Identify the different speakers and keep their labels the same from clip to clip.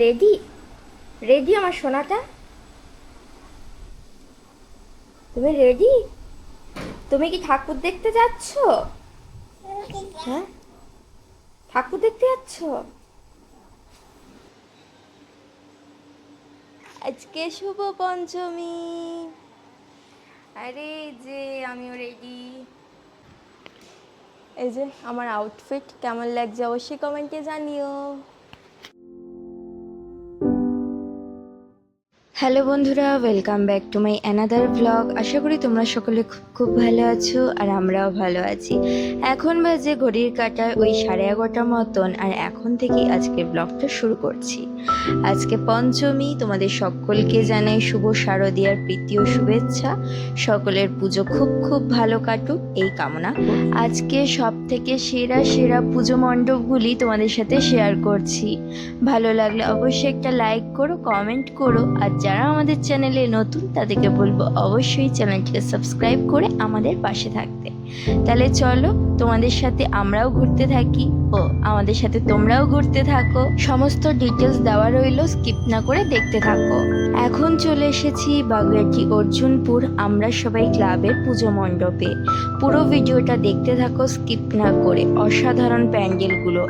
Speaker 1: Ready? Ready আমার সোনাটা? তুমি ready? তুমি কি ঠাকুর দেখতে যাচ্ছ? হ্যাঁ, ঠাকুর দেখতে যাচ্ছ? আজকে শুভ পঞ্চমী। আরে যে আমিও রেডি। এই যে আমার আউটফিট কেমন লাগছে অবশ্যই কমেন্টে জানিও। হ্যালো বন্ধুরা, welcome back to my another vlog. আশা করি তোমরা সকলে খুব খুব ভালো আছো আর আমরাও ভালো আছি। এখন বাজে ঘড়ির কাঁটায় ওই 11:30 মতন, আর এখন থেকেই আজকের ব্লগটা শুরু করছি। আজকে পঞ্চমী, তোমাদের সকলকে জানাই শুভ শারদীয়ার প্রীতি ও শুভেচ্ছা। সকলের পুজো খুব খুব ভালো কাটুক এই কামনা। আজকে সব থেকে সেরা সেরা পুজো মণ্ডপগুলি তোমাদের সাথে শেয়ার করছি। ভালো লাগলে অবশ্যই একটা লাইক করো, কমেন্ট করো, আর যারা আমাদের চ্যানেলে নতুন তাদেরকে বলবো অবশ্যই চ্যানেলটিকে সাবস্ক্রাইব করে আমাদের পাশে থাকতে। তাহলে চলো তোমাদের সাথে আমরাও ঘুরতে থাকি ও আমাদের সাথে তোমরাও ঘুরতে থাকো। সমস্ত ডিটেলস দেওয়া রইল, স্কিপ না করে দেখতে থাকো। এখন চলে এসেছি বাগুইআটি অর্জুনপুর আমরা সবাই ক্লাবের পুজো মণ্ডপে। পুরো ভিডিওটা দেখতে থাকো স্কিপ না করে। অসাধারণ প্যান্ডেলগুলো।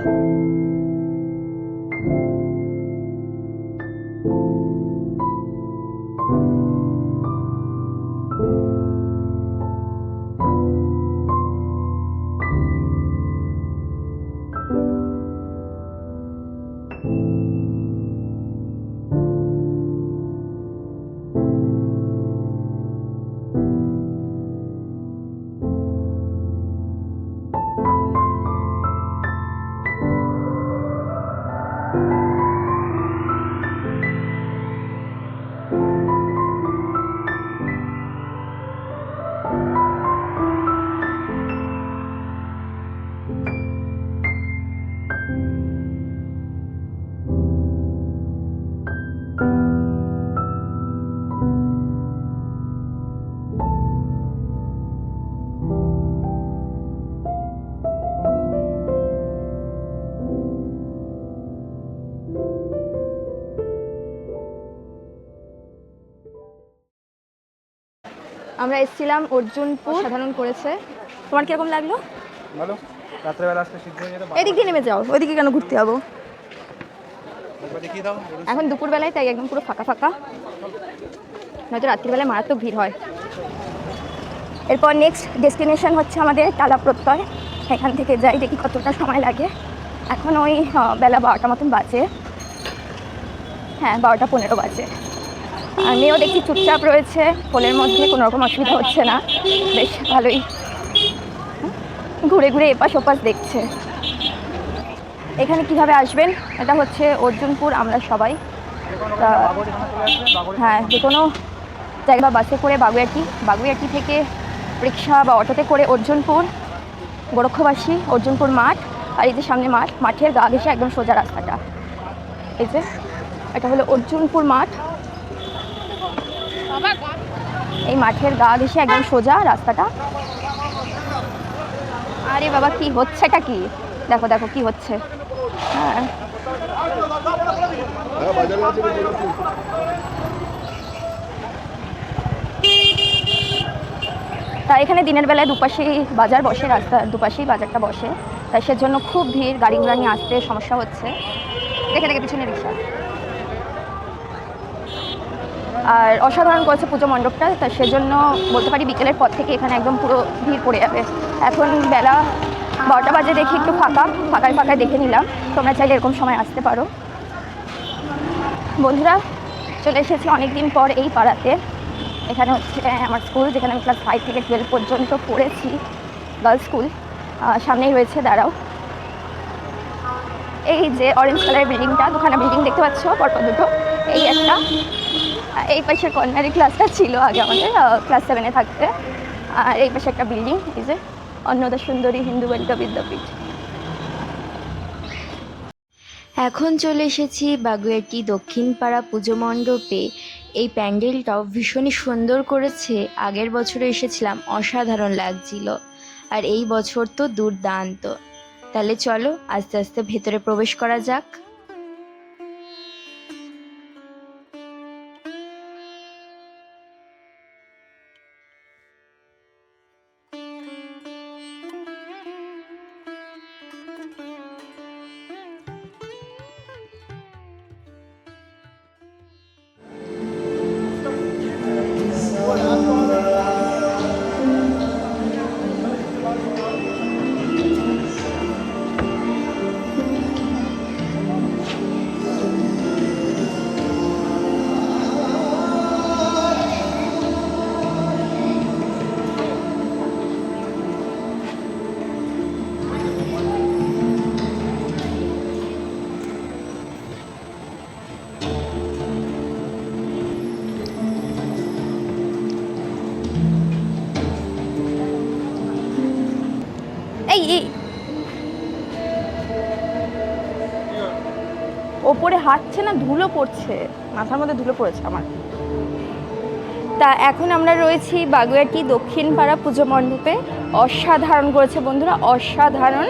Speaker 1: আমরা এসেছিলাম অর্জুনপুর, সাধারণ করেছে। তোমার কিরকম লাগলো?
Speaker 2: ভালো। রাত্রেবেলা আজকে শীঘ্র যেতে পারবো।
Speaker 1: এদিক দিয়ে নেমে যাও, ওইদিকে কেন ঘুরতে যাবো?
Speaker 2: দেখিয়ে দাও।
Speaker 1: এখন দুপুরবেলায় তাই একদম পুরো ফাঁকা ফাঁকা, নয়তো রাত্রিবেলায় মারাত্মক ভিড় হয়। এরপর নেক্সট ডেস্টিনেশন হচ্ছে আমাদের টালা প্রত্যয়। এখান থেকে যাই, দেখি কতটা সময় লাগে। এখন ওই বেলা 12টা মতন বাজে। হ্যাঁ, 12টা 15 বাজে। আর মেয়েও দেখি চুপচাপ রয়েছে, কোলের মধ্যে কোনো রকম অসুবিধা হচ্ছে না, বেশ ভালোই ঘুরে ঘুরে এপাশ ওপাশ দেখছে। এখানে কিভাবে আসবেন, এটা হচ্ছে অর্জুনপুর আমরা সবাই। হ্যাঁ, যে কোনো জায়গা বাসে করে বাগুইআটি থেকে রিক্সা বা অটোতে করে অর্জুনপুর, গোরক্ষবাসী, অর্জুনপুর মাঠ। আর এই যে সামনে মাঠের গা ঘেঁষে একদম সোজা রাস্তাটা। এই যে এটা হলো অর্জুনপুর মাঠ। এই মাঠের গা ঘেঁষে একদম সোজা রাস্তাটা। আরে বাবা, কি হচ্ছে এটা? কি দেখো দেখো কি হচ্ছে। হ্যাঁ, তা এখানে দিনের বেলায় দুপাশেই বাজার বসে, রাস্তার দুপাশেই বাজারটা বসে, তাই সেজন্য খুব ভিড়, গাড়ি ঘোড়া নিয়ে আসতে সমস্যা হচ্ছে। দেখে দেখে পিছনে রিক্সা। আর অসাধারণ করেছে পুজো মণ্ডপটা, তাই সেজন্য বলতে পারি বিকেলের পর থেকে এখানে একদম পুরো ভিড় পড়ে যাবে। এখন বেলা 12টা বাজে, দেখি একটু ফাঁকায় ফাঁকায় দেখে নিলাম। তোমরা চাইলে এরকম সময় আসতে পারো। বন্ধুরা, চলে এসেছি অনেকদিন পর এই পাড়াতে। এখানে হচ্ছে আমার স্কুল, যেখানে আমি ক্লাস 5 থেকে 12 পর্যন্ত পড়েছি, গার্লস স্কুল। সামনেই রয়েছে, দাঁড়াও, এই যে অরেঞ্জ কালারের বিল্ডিংটা, দুখানা বিল্ডিং দেখতে পাচ্ছ পরপর দুটো। এই একটা, এই পাশের কর্নারি ক্লাসটা ছিল আগে আমাদের ক্লাস 7-এ থাকতে। আর এই পাশে একটা বিল্ডিং, এই যে অন্নদা সুন্দরী হিন্দু বালিকা বিদ্যাপীঠ। এখন চলে এসেছি বাগুইআটি দক্ষিণ পাড়া পুজো মণ্ডপে। এই প্যান্ডেলটাও ভীষণই সুন্দর করেছে। আগের বছরে এসেছিলাম, অসাধারণ লাগছিল, আর এই বছর তো দুর্দান্ত। তাহলে চলো আস্তে আস্তে ভেতরে প্রবেশ করা যাক।
Speaker 3: এই এই ওপরে হাঁটছে না, ধুলো পড়ছে, মাথার মধ্যে ধুলো পড়েছে আমার। তা এখন আমরা রয়েছি বাগুইআটি দক্ষিণ পাড়া পুজো মণ্ডপে। অসাধারণ করেছে বন্ধুরা, অসাধারণ।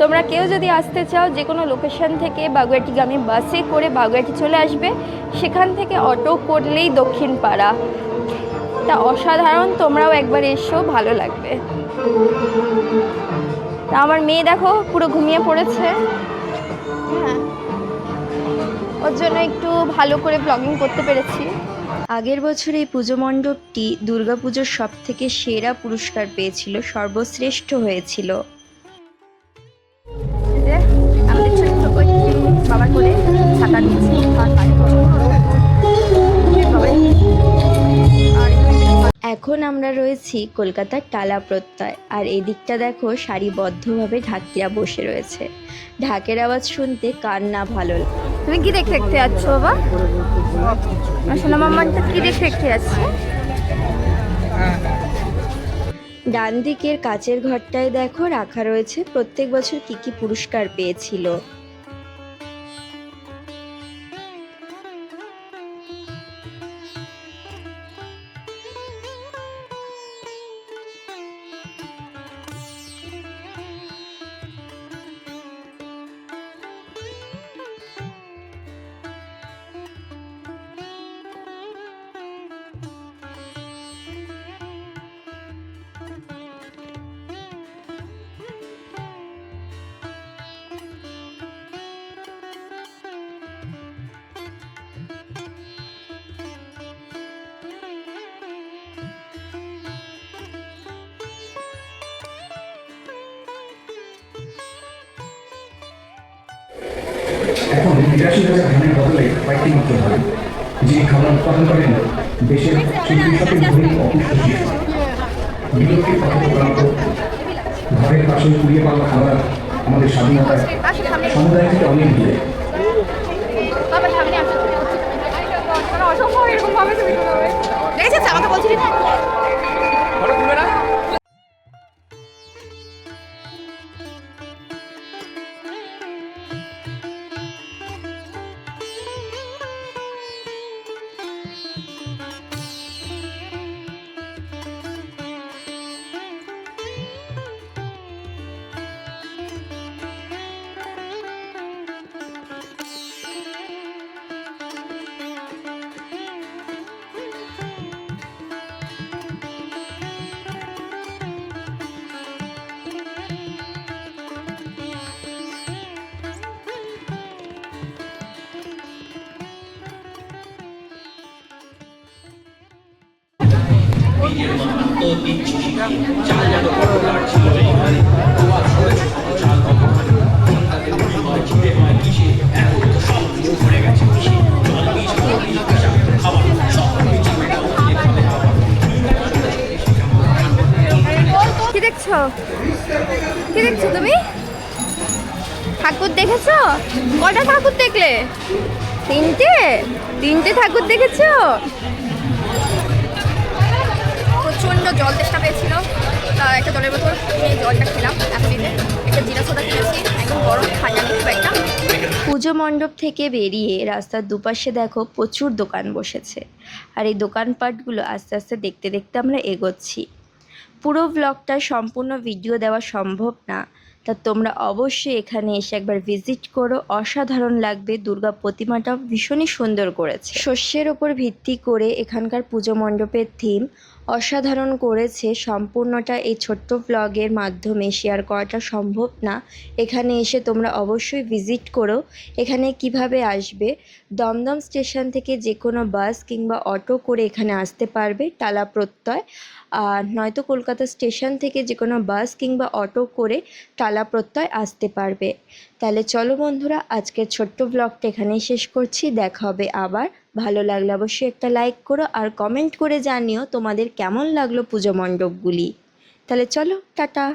Speaker 3: তোমরা কেউ যদি আসতে চাও যে কোনো লোকেশন থেকে বাগুইআটিগামী বাসে করে বাগুইআটি চলে আসবে, সেখান থেকে অটো করলেই দক্ষিণ পাড়া। তা অসাধারণ, তোমরাও একবার এসো, ভালো লাগবে। তা আমার মেয়ে দেখো পুরো ঘুমিয়ে পড়েছে, হ্যাঁ, ওর জন্য একটু ভালো করে ব্লগিং করতে পেরেছি।
Speaker 1: আগের বছর এই পুজো মণ্ডপটি দুর্গাপুজোর সব থেকে সেরা পুরস্কার পেয়েছিল, সর্বশ্রেষ্ঠ হয়েছিল।
Speaker 3: যে আমাদের ছোট্ট বাবার করে ছাতা নিয়েছি আর
Speaker 1: এখন আমরা রয়েছি কলকাতার টালা প্রত্যয়, আর এদিকটা দেখো সারিবদ্ধভাবে ঢাকিরা বসে রয়েছে। ঢাকের আওয়াজ শুনতে কার না ভালো লাগে।
Speaker 3: তুমি কি দেখতে দেখতে যাচ্ছ বাবা? সোনা মাম্মাটা কি দেখতে দেখতে যাচ্ছে?
Speaker 1: ডান দিকের কাচের ঘরটায় দেখো রাখা রয়েছে প্রত্যেক বছর কি কি পুরস্কার পেয়েছিল।
Speaker 4: এখন ৮২,০০০ ধানের বদলে কয়েকটি মাত্র ধান, যিনি খাবার উৎপাদন করেন দেশের চিকিৎসকের ধনী অপুষ্ট শিশু। বিলক্ষিত কথোপকথন, ঘরের পাশে কুড়িয়ে পাওয়া খাবার আমাদের স্বাধীনতার সমুদায় থেকে অনেক দূরে।
Speaker 3: আমাকে বলছিলি না? কি দেখছো? কি দেখছো তুমি? ঠাকুর দেখেছো? কটা ঠাকুর দেখলে? তিনটে? তিনটে ঠাকুর দেখেছো? প্রচণ্ড জল তেষ্টা পেয়েছিল, তা একটা জলের বোতল এই জলটা খেলাম। এখন একটা জিরা সোডা খেয়েছি, একদম গরম, ঠান্ডা খুব একটা।
Speaker 1: পুজো মণ্ডপ থেকে বেরিয়ে রাস্তার দুপাশে দেখো প্রচুর দোকান বসেছে, আর এই দোকানপাটগুলো আস্তে আস্তে দেখতে দেখতে আমরা এগোচ্ছি। পুরো ব্লগটা সম্পূর্ণ ভিডিও দেওয়া সম্ভব না, তা তোমরা অবশ্যই এখানে এসে একবার ভিজিট করো, অসাধারণ লাগবে। দুর্গা প্রতিমাটা ভীষণই সুন্দর করেছে। শস্যের ওপর ভিত্তি করে এখানকার পুজো মণ্ডপের থিম অসাধারণ করেছে। সম্পূর্ণটা এই ছোট্ট ব্লগের মাধ্যমে শেয়ার করাটা সম্ভব না। এখানে এসে তোমরা অবশ্যই ভিজিট করো। এখানে কিভাবে আসবে, দমদম স্টেশন থেকে যে কোনো বাস কিংবা অটো করে এখানে আসতে পারবে টালা প্রত্যয়, আর নয়তো কলকাতা স্টেশন থেকে যে কোনো বাস কিংবা অটো করে টালা প্রত্যয় আসতে পারবে। তাহলে চলো বন্ধুরা, আজকের ছোট্ট ব্লগটা এখানেই শেষ করছি। দেখা হবে আবার। ভালো লাগলে অবশ্যই একটা লাইক করো আর কমেন্ট করে জানিও তোমাদের কেমন লাগলো পুজো মণ্ডপগুলি। তাহলে চলো, টাটা।